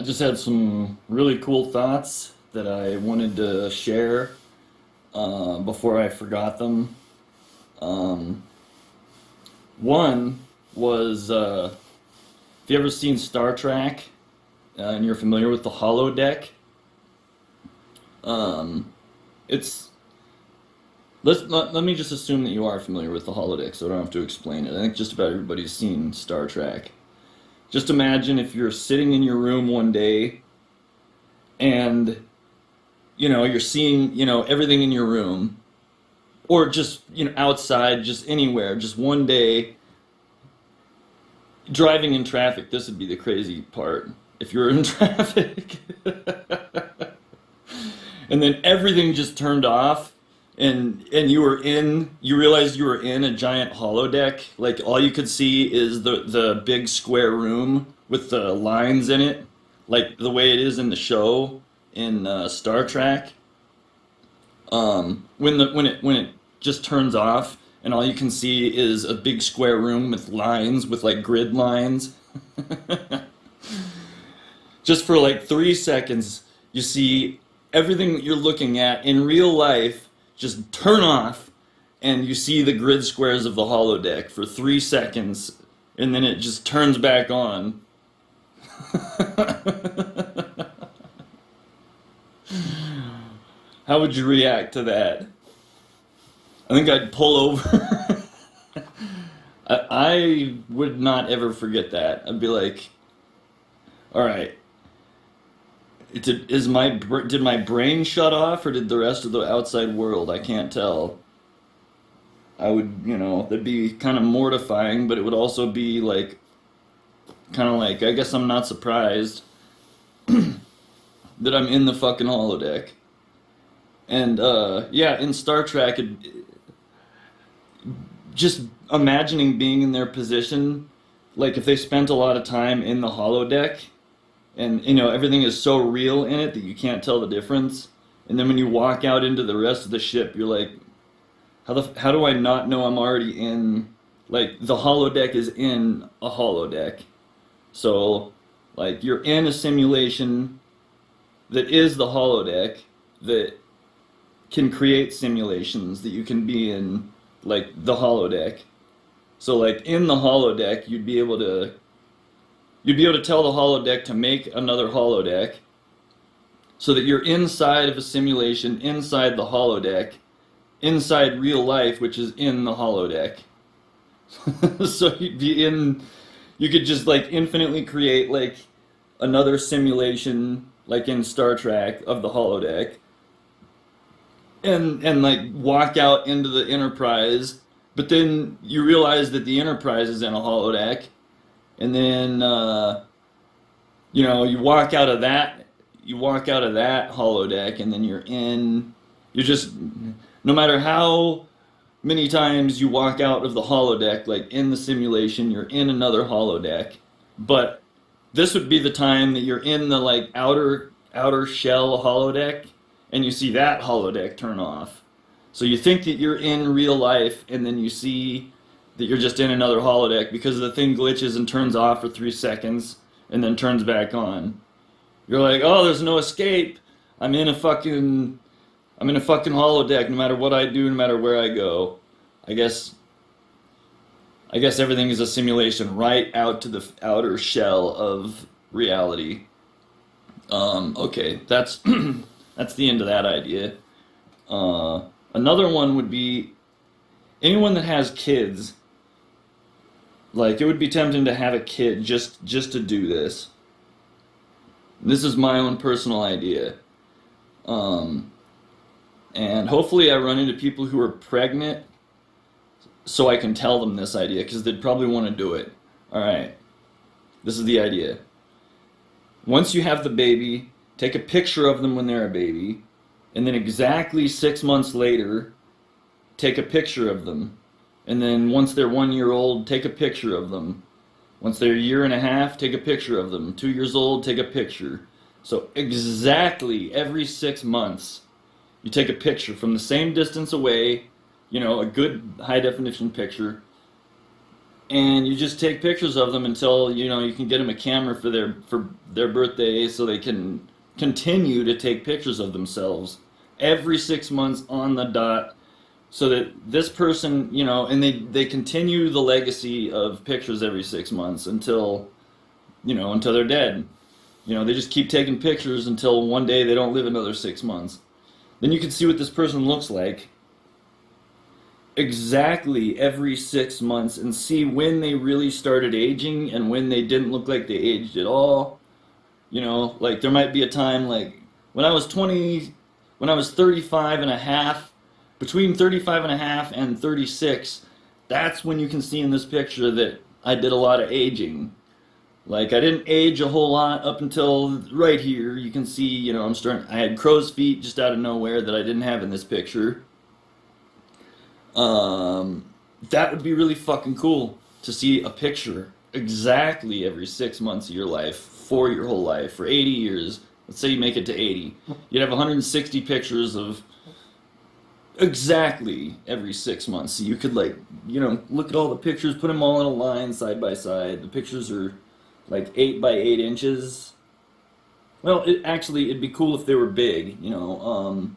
I just had some really cool thoughts that I wanted to share before I forgot them. Um, One was, have you ever seen Star Trek and you're familiar with the holodeck? Um, it's let me just assume that you are familiar with the holodeck, so I don't have to explain it. I think just about everybody's seen Star Trek. Just imagine if you're sitting in your room one day and you're seeing everything in your room, or just outside, just anywhere, just one day driving in traffic. This would be the crazy part. If you're in traffic and then everything just turned off, and you realized you were in a giant holodeck. Like, all you could see is the big square room with the lines in it, like the way it is in the show in Star Trek. When it just turns off, and all you can see is a big square room with lines, with like grid lines. Just for like 3 seconds, you see everything that you're looking at in real life just turn off, and you see the grid squares of the holodeck for 3 seconds, and then it just turns back on. How would you react to that? I think I'd pull over. I would not ever forget that. I'd be like, all right, did my brain shut off, or did the rest of the outside world? I can't tell. I would, that'd be kind of mortifying, but it would also be like, kind of like, I guess I'm not surprised that I'm in the fucking holodeck. And yeah, in Star Trek, just imagining being in their position, like if they spent a lot of time in the holodeck, and everything is so real in it that you can't tell the difference. And then when you walk out into the rest of the ship, you're like, how do I not know I'm already in? Like, the holodeck is in a holodeck. So, like, you're in a simulation that is the holodeck, that can create simulations that you can be in, like the holodeck. So, like, in the holodeck, you'd be able to tell the holodeck to make another holodeck, so that you're inside of a simulation, inside the holodeck, inside real life, which is in the holodeck. So you could just like infinitely create like another simulation, like in Star Trek, of the holodeck, and like walk out into the Enterprise, but then you realize that the Enterprise is in a holodeck, and then you walk out of that holodeck, and then you're just, no matter how many times you walk out of the holodeck, like in the simulation, you're in another holodeck. But this would be the time that you're in the like outer shell holodeck, and you see that holodeck turn off. So you think that you're in real life, and then you see that you're just in another holodeck, because the thing glitches and turns off for 3 seconds and then turns back on. You're like, oh, there's no escape. I'm in a fucking holodeck. No matter what I do, no matter where I go, I guess everything is a simulation right out to the outer shell of reality. Okay, that's that's the end of that idea. Another one would be anyone that has kids. Like, it would be tempting to have a kid just to do this. This is my own personal idea. Um, and hopefully I run into people who are pregnant, so I can tell them this idea, because they'd probably want to do it. Alright, this is the idea. Once you have the baby, take a picture of them when they're a baby, and then exactly 6 months later, take a picture of them. And then once they're 1 year old, take a picture of them. Once they're a year and a half, take a picture of them. 2 years old, take a picture. So exactly every 6 months, you take a picture from the same distance away, a good high definition picture, and you just take pictures of them until you can get them a camera for their birthday, so they can continue to take pictures of themselves every 6 months on the dot, so that this person, and they continue the legacy of pictures every 6 months until they're dead. They just keep taking pictures until one day they don't live another 6 months. Then you can see what this person looks like exactly every 6 months, and see when they really started aging and when they didn't look like they aged at all. Like there might be a time, like when I was 35 and a half, between 35 and a half and 36, that's when you can see in this picture that I did a lot of aging. Like I didn't age a whole lot up until right here. You can see, I had crow's feet just out of nowhere that I didn't have in this picture. That would be really fucking cool to see a picture exactly every 6 months of your life for your whole life for 80 years. Let's say you make it to 80. You'd have 160 pictures of exactly every 6 months. So you could look at all the pictures, put them all in a line side by side. The pictures are like 8 by 8 inches. Well, it'd be cool if they were big, 1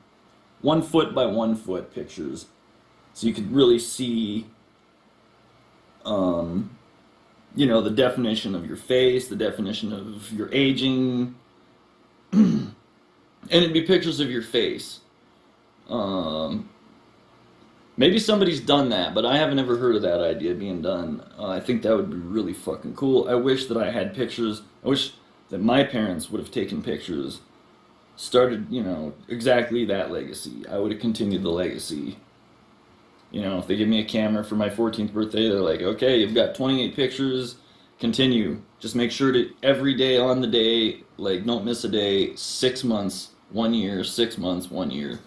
foot by 1 foot pictures. So you could really see, the definition of your face, the definition of your aging, and it'd be pictures of your face. Maybe somebody's done that, but I haven't ever heard of that idea being done. I think that would be really fucking cool. I wish that I had pictures. I wish that my parents would have taken pictures, started, exactly that legacy. I would have continued the legacy. If they give me a camera for my 14th birthday, they're like, okay, you've got 28 pictures, continue. Just make sure to every day on the day, like don't miss a day, 6 months, 1 year, 6 months, 1 year.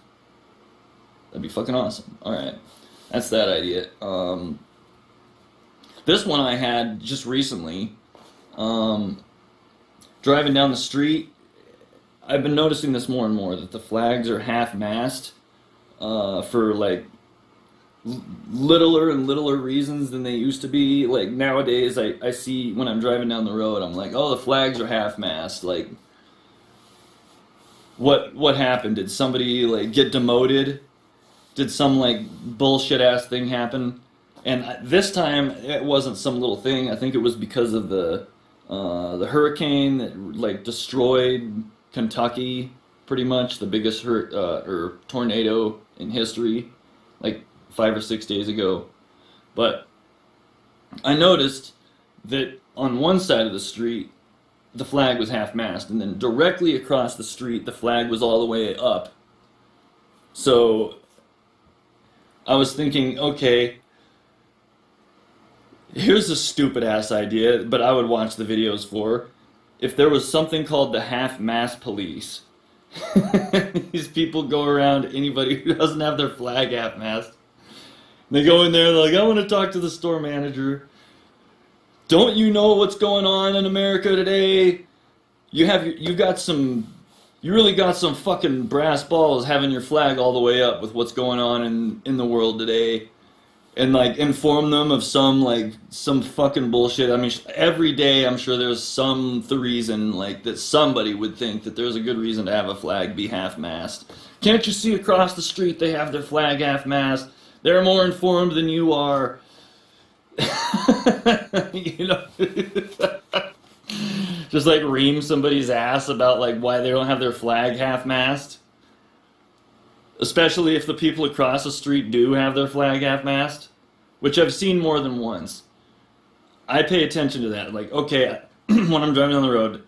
That'd be fucking awesome. Alright, that's that idea. This one I had just recently, driving down the street. I've been noticing this more and more, that the flags are half-mast, for like littler and littler reasons than they used to be. Like nowadays I see when I'm driving down the road, I'm like, oh, the flags are half-mast. Like what happened? Did somebody like get demoted? Did some like bullshit ass thing happen? And this time it wasn't some little thing. I think it was because of the hurricane that like destroyed Kentucky, pretty much the biggest or tornado in history, like 5 or 6 days ago. But I noticed that on one side of the street the flag was half-mast, and then directly across the street the flag was all the way up. So I was thinking, okay, here's a stupid ass idea, but I would watch the videos for. If there was something called the half-mast police, these people go around anybody who doesn't have their flag half-mast. They go in there, they're like, I want to talk to the store manager. Don't you know what's going on in America today? You really got some fucking brass balls having your flag all the way up with what's going on in the world today. And like inform them of some fucking bullshit. I mean, every day I'm sure there's some reason like that somebody would think that there's a good reason to have a flag be half-mast. Can't you see across the street they have their flag half-mast? They're more informed than you are. Just like ream somebody's ass about like why they don't have their flag half-mast. Especially if the people across the street do have their flag half-mast, which I've seen more than once. I pay attention to that. Like, okay, when I'm driving on the road,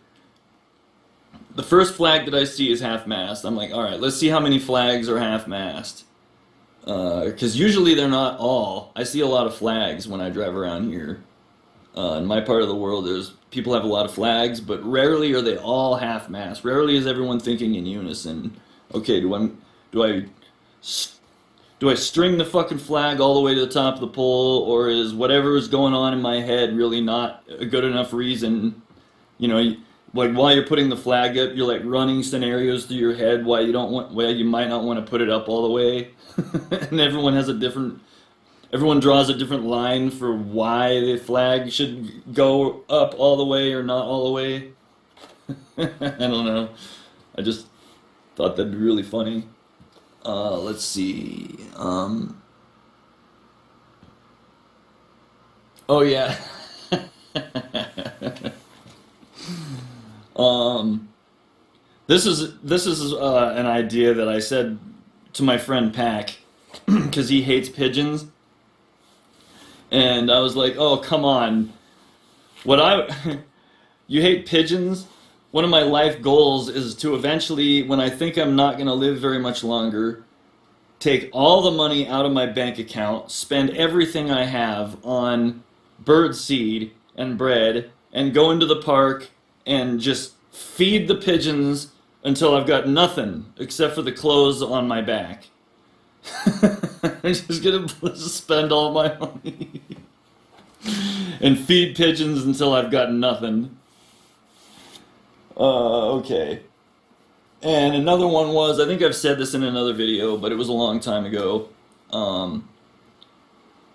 the first flag that I see is half-mast. I'm like, alright, let's see how many flags are half-mast. Because usually they're not all. I see a lot of flags when I drive around here. In my part of the world, people have a lot of flags, but rarely are they all half-mast. Rarely is everyone thinking in unison. Okay, do I string the fucking flag all the way to the top of the pole, or is whatever is going on in my head really not a good enough reason? Like while you're putting the flag up, you're like running scenarios through your head why you might not want to put it up all the way, and everyone has a different everyone draws a different line for why the flag should go up all the way or not all the way. I don't know. I just thought that'd be really funny. Let's see. Oh yeah. um, this is an idea that I said to my friend Pack because he hates pigeons, and I was like, "Oh, come on! What I you hate pigeons? One of my life goals is to eventually, when I think I'm not gonna live very much longer, take all the money out of my bank account, spend everything I have on bird seed and bread, and go into the park and just feed the pigeons until I've got nothing except for the clothes on my back." I'm just gonna spend all my money and feed pigeons until I've got nothing. Okay. And another one was, I think I've said this in another video, but it was a long time ago. Um,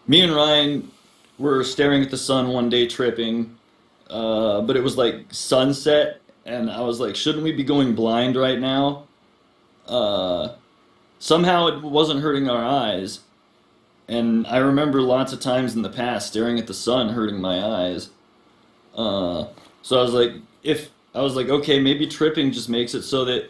Me and Ryan were staring at the sun one day tripping, but it was like sunset, and I was like, shouldn't we be going blind right now? Uh, Somehow it wasn't hurting our eyes, and I remember lots of times in the past staring at the sun hurting my eyes. Uh, so I was like, okay, maybe tripping just makes it so that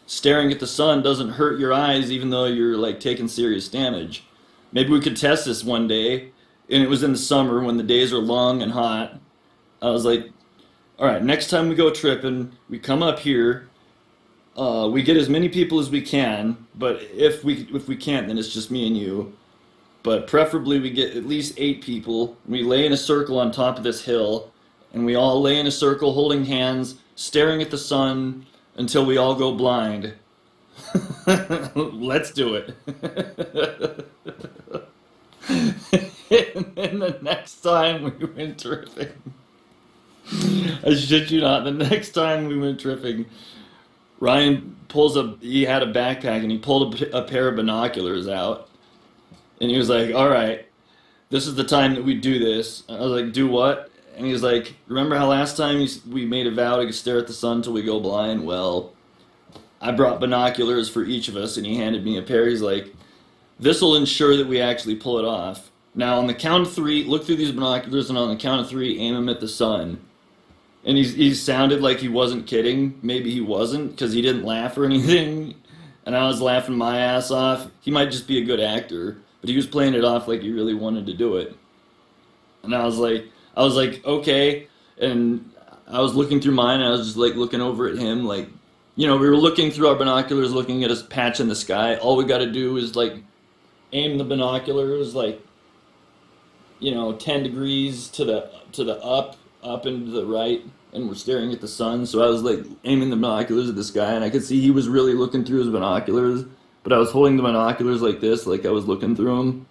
staring at the sun doesn't hurt your eyes, even though you're like taking serious damage. Maybe we could test this one day, and it was in the summer when the days are long and hot. I was like, all right, next time we go tripping, we come up here. We get as many people as we can, but if we can't, then it's just me and you. But preferably we get at least 8 people. We lay in a circle on top of this hill, and we all lay in a circle holding hands, staring at the sun until we all go blind. Let's do it. And then the next time we went tripping, I shit you not, the next time we went tripping, he had a backpack and he pulled a pair of binoculars out. And he was like, all right, this is the time that we do this. I was like, do what? And he was like, remember how last time we made a vow to stare at the sun till we go blind? Well, I brought binoculars for each of us, and he handed me a pair. He's like, this will ensure that we actually pull it off. Now, on the count of 3, look through these binoculars, and on the count of 3, aim them at the sun. And he sounded like he wasn't kidding. Maybe he wasn't, because he didn't laugh or anything. And I was laughing my ass off. He might just be a good actor, but he was playing it off like he really wanted to do it. And I was like, okay. And I was looking through mine, and I was just like looking over at him, like, we were looking through our binoculars, looking at a patch in the sky. All we got to do is like aim the binoculars like 10 degrees to the up and to the right, and we're staring at the sun. So I was like aiming the binoculars at the sky, and I could see he was really looking through his binoculars, but I was holding the binoculars like this, like I was looking through them.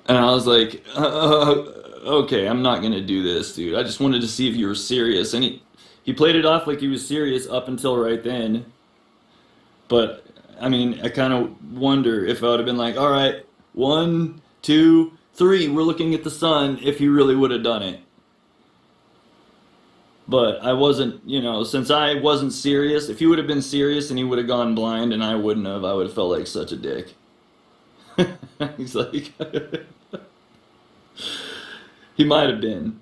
And I was like, okay, I'm not gonna do this, dude. I just wanted to see if you were serious. And he played it off like he was serious up until right then. But I mean, I kind of wonder if I would have been like, all right, 1, 2, 3, we're looking at the sun, if he really would have done it. But I wasn't, since I wasn't serious, if he would have been serious and he would have gone blind and I wouldn't have, I would have felt like such a dick. He's like, he might have been.